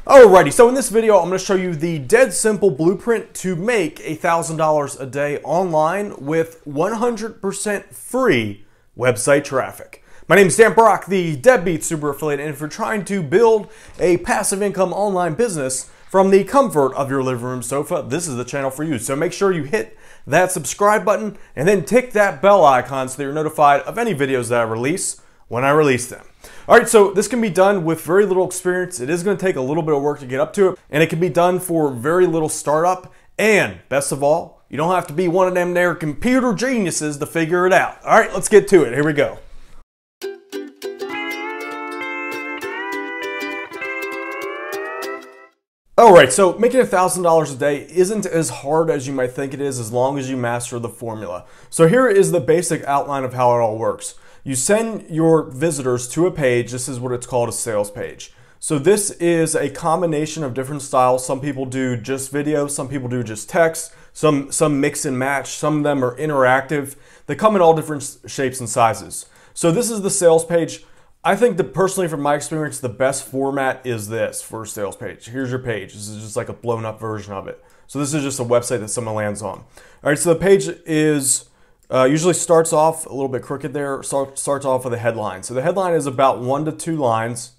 Alrighty, so in this video, I'm going to show you the dead simple blueprint to make $1,000 a day online with 100% free website traffic. My name is Dan Brock, the Deadbeat Super Affiliate, and if you're trying to build a passive income online business from the comfort of your living room sofa, this is the channel for you. So make sure you hit that subscribe button and then tick that bell icon so that you're notified of any videos that I release when I release them. Alright, so this can be done with very little experience. It is going to take a little bit of work to get up to it, and it can be done for very little startup, and best of all, you don't have to be one of them there computer geniuses to figure it out. Alright, let's get to it. Here we go. Alright, so making $1,000 a day isn't as hard as you might think it is as long as you master the formula. So here is the basic outline of how it all works. You send your visitors to a page. This is what it's called, a sales page. So this is a combination of different styles. Some people do just video, some people do just text, some mix and match, some of them are interactive. They come in all different shapes and sizes. So this is the sales page. I think that personally, from my experience, the best format is this for a sales page. Here's your page. This is just like a blown up version of it. So this is just a website that someone lands on. All right, so the page is usually starts off a little bit crooked there, starts off with a headline. So the headline is about 1 to 2 lines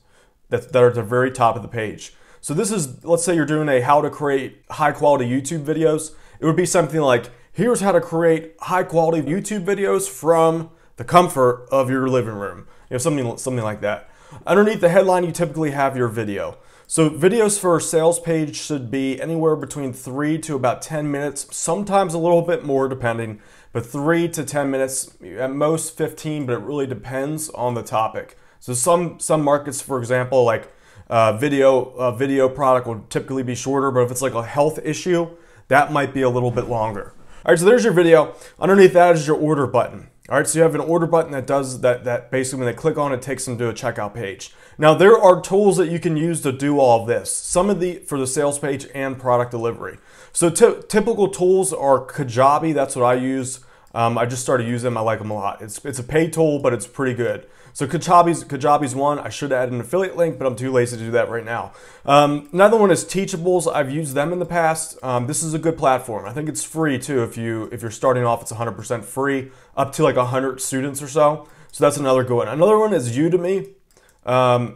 that are at the very top of the page. So this is, let's say you're doing a how to create high quality YouTube videos. It would be something like, here's how to create high quality YouTube videos from the comfort of your living room. You know, something like that. Underneath the headline, you typically have your video. So videos for a sales page should be anywhere between 3 to about 10 minutes, sometimes a little bit more depending, but 3 to 10 minutes, at most 15, but it really depends on the topic. So some markets, for example, like video product will typically be shorter, but if it's like a health issue, that might be a little bit longer. All right, so there's your video. Underneath that is your order button. All right, so you have an order button that does that basically when they click on it, takes them to a checkout page. Now there are tools that you can use to do all of this. Some of for the sales page and product delivery. So typical tools are Kajabi, that's what I use. I just started using them, I like them a lot. It's a paid tool, but it's pretty good. So Kajabi's one. I should add an affiliate link, but I'm too lazy to do that right now. Another one is Teachables. I've used them in the past. This is a good platform. I think it's free too. If you're starting off, it's 100% free, up to like 100 students or so. So that's another good one. Another one is Udemy.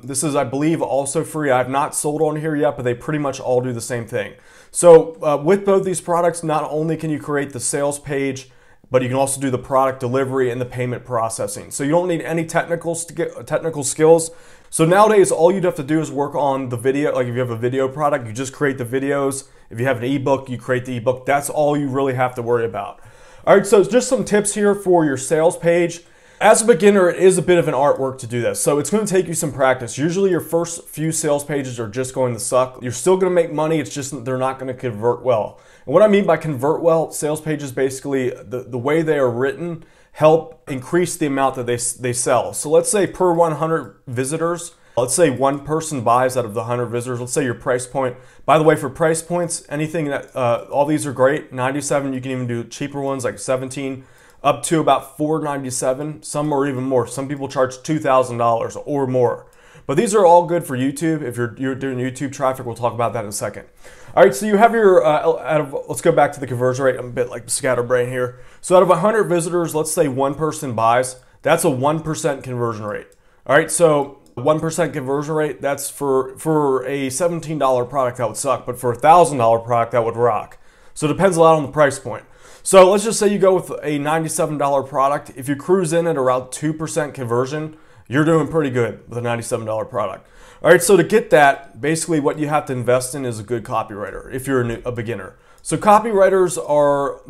This is, I believe, also free. I've not sold on here yet, but they pretty much all do the same thing. So with both these products, not only can you create the sales page, but you can also do the product delivery and the payment processing. So you don't need any technical skills. So nowadays, all you'd have to do is work on the video. Like if you have a video product, you just create the videos. If you have an ebook, you create the ebook. That's all you really have to worry about. All right, so just some tips here for your sales page. As a beginner, it is a bit of an artwork to do this. So it's going to take you some practice. Usually your first few sales pages are just going to suck. You're still going to make money. It's just they're not going to convert well. And what I mean by convert well, sales pages basically, the way they are written, help increase the amount that they sell. So let's say per 100 visitors, let's say one person buys out of the 100 visitors. Let's say your price point. By the way, for price points, anything that, all these are great. 97, you can even do cheaper ones like 17. Up to about $497, some or even more. Some people charge $2,000 or more. But these are all good for YouTube. If you're doing YouTube traffic, we'll talk about that in a second. All right, so you have your, let's go back to the conversion rate. I'm a bit like scatterbrain here. So out of 100 visitors, let's say one person buys. That's a 1% conversion rate. All right, so 1% conversion rate, that's for a $17 product that would suck, but for a $1,000 product that would rock. So it depends a lot on the price point. So let's just say you go with a $97 product. If you cruise in at around 2% conversion, you're doing pretty good with a $97 product. All right, so to get that, basically what you have to invest in is a good copywriter if you're a beginner. So copywriters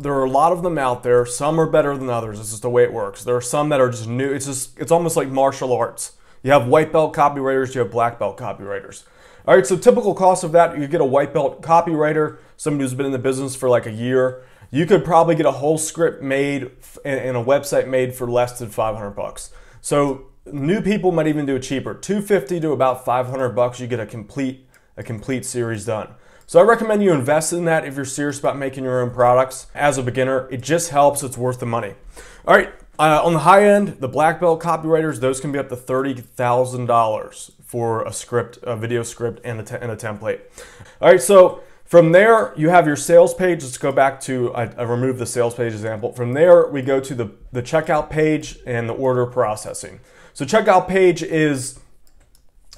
there are a lot of them out there. Some are better than others. It's just the way it works. There are some that are just new. It's almost like martial arts. You have white belt copywriters, you have black belt copywriters. All right, so typical cost of that, you get a white belt copywriter, somebody who's been in the business for like a year. You could probably get a whole script made and a website made for less than 500 bucks. So new people might even do it cheaper. 250 to about 500 bucks, you get a complete series done. So I recommend you invest in that if you're serious about making your own products. As a beginner, it just helps, it's worth the money. All right, on the high end, the black belt copywriters, those can be up to $30,000 for a script, a video script, and a template. All right, so from there, you have your sales page. Let's go back to, I removed the sales page example. From there, we go to the checkout page and the order processing. So checkout page is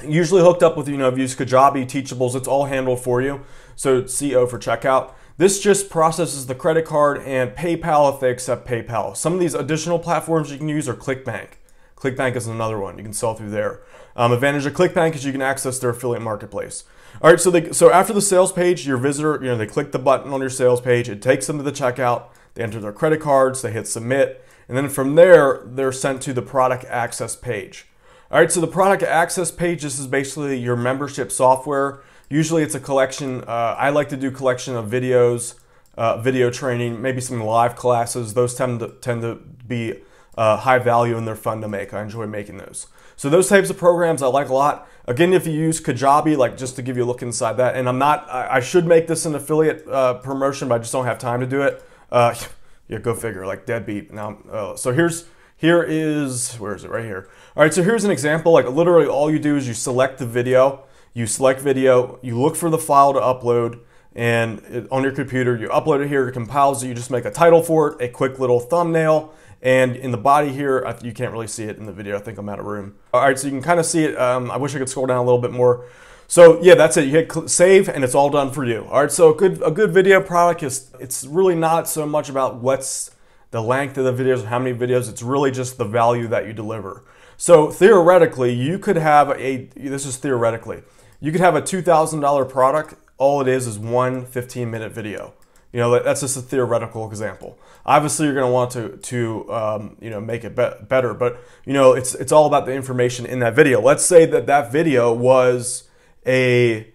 usually hooked up with, if you've used Kajabi, Teachables, it's all handled for you. So CO for checkout. This just processes the credit card and PayPal if they accept PayPal. Some of these additional platforms you can use are ClickBank. ClickBank is another one. You can sell through there. Advantage of ClickBank is you can access their affiliate marketplace. All right, so after the sales page, your visitor, they click the button on your sales page. It takes them to the checkout. They enter their credit cards. They hit submit. And then from there, they're sent to the product access page. All right, so the product access page, this is basically your membership software. Usually it's a collection. I like to do collection of videos, video training, maybe some live classes. Those tend to be high value and they're fun to make. I enjoy making those. So those types of programs I like a lot. Again, if you use Kajabi, like just to give you a look inside that, and I should make this an affiliate promotion, but I just don't have time to do it. Yeah, go figure, like deadbeat. Now, so here is, where is it? Right here. All right, so here's an example. Like literally all you do is you select the video, you look for the file to upload, and on your computer, you upload it here, it compiles it, you just make a title for it, a quick little thumbnail, and in the body here, you can't really see it in the video. I think I'm out of room. All right, so you can kind of see it. I wish I could scroll down a little bit more. So yeah, that's it. You hit save and it's all done for you. All right, so a good video product it's really not so much about what's the length of the videos, how many videos. It's really just the value that you deliver. So theoretically, you could have this is theoretically, you could have a $2,000 product. All it is one 15-minute video. That's just a theoretical example. Obviously, you're going to want to make it better, but it's all about the information in that video. Let's say that video was a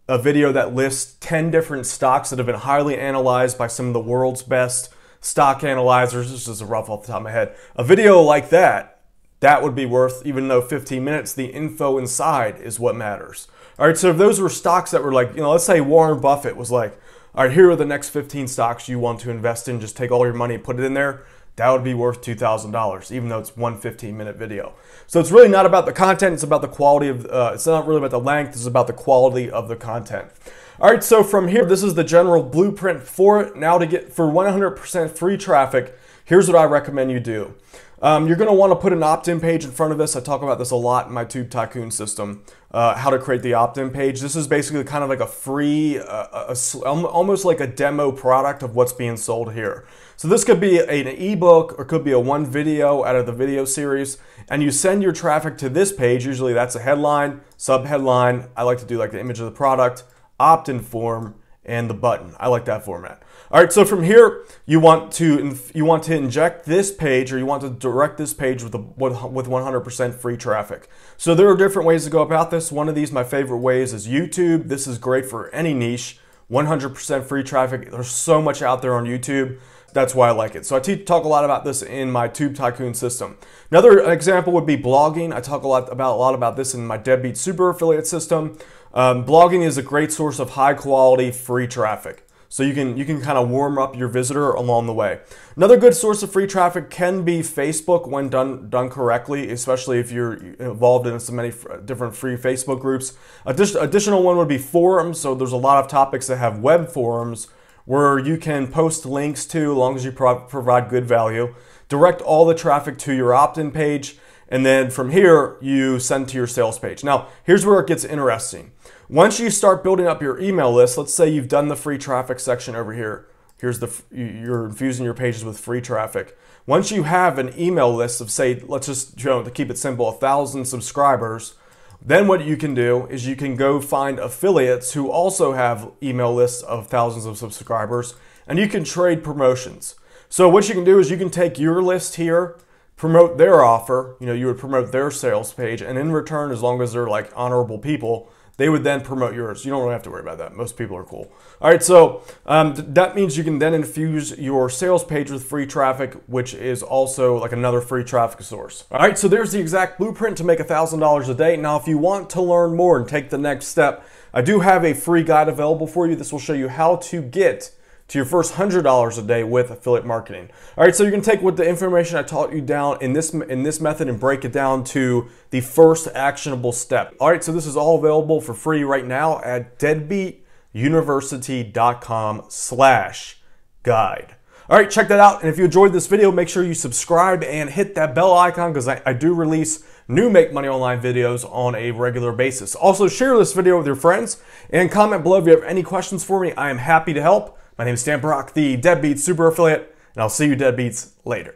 video that lists 10 different stocks that have been highly analyzed by some of the world's best stock analyzers. This is rough off the top of my head. A video like that would be worth, even though 15 minutes, the info inside is what matters. All right, so if those were stocks that were like, let's say Warren Buffett was like, all right, here are the next 15 stocks you want to invest in. Just take all your money and put it in there. That would be worth $2,000, even though it's one 15-minute video. So it's really not about the content. It's about the quality of, it's not really about the length. It's about the quality of the content. All right, so from here, this is the general blueprint for it. Now for 100% free traffic, here's what I recommend you do. You're going to want to put an opt-in page in front of this. I talk about this a lot in my Tube Tycoon system, how to create the opt-in page. This is basically kind of like a free, almost like a demo product of what's being sold here. So this could be an ebook or could be a one video out of the video series, and you send your traffic to this page. Usually that's a headline, sub-headline. I like to do like the image of the product, opt-in form, and the button. I like that format. All right, so from here, you want to inject this page, or you want to direct this page with 100% free traffic. So there are different ways to go about this. One of these, my favorite ways, is YouTube. This is great for any niche. 100% free traffic. There's so much out there on YouTube. That's why I like it. So I talk a lot about this in my Tube Tycoon system. Another example would be blogging. I talk a lot about this in my Deadbeat Super Affiliate system. Blogging is a great source of high quality free traffic. So you can kind of warm up your visitor along the way. Another good source of free traffic can be Facebook when done correctly, especially if you're involved in so many different free Facebook groups. Additional one would be forums. So there's a lot of topics that have web forums where you can post links to, as long as you provide good value. Direct all the traffic to your opt-in page, and then from here you send to your sales page. Now here's where it gets interesting. Once you start building up your email list, let's say you've done the free traffic section over here. You're infusing your pages with free traffic. Once you have an email list of, say, let's just, to keep it simple, 1,000 subscribers, then what you can do is you can go find affiliates who also have email lists of thousands of subscribers, and you can trade promotions. So what you can do is you can take your list here, promote their offer, you would promote their sales page, and in return, as long as they're like honorable people, they would then promote yours. You don't really have to worry about that. Most people are cool. All right, so that means you can then infuse your sales page with free traffic, which is also like another free traffic source. All right, so there's the exact blueprint to make $1,000 a day. Now, if you want to learn more and take the next step, I do have a free guide available for you. This will show you how to get to your first $100 a day with affiliate marketing. All right, so you can take what the information I taught you down in this method and break it down to the first actionable step. All right, so this is all available for free right now at deadbeatuniversity.com/guide. All right, check that out. And if you enjoyed this video, make sure you subscribe and hit that bell icon because I do release new Make Money Online videos on a regular basis. Also, share this video with your friends and comment below if you have any questions for me. I am happy to help. My name is Stan Brock, the Deadbeat Super Affiliate, and I'll see you deadbeats later.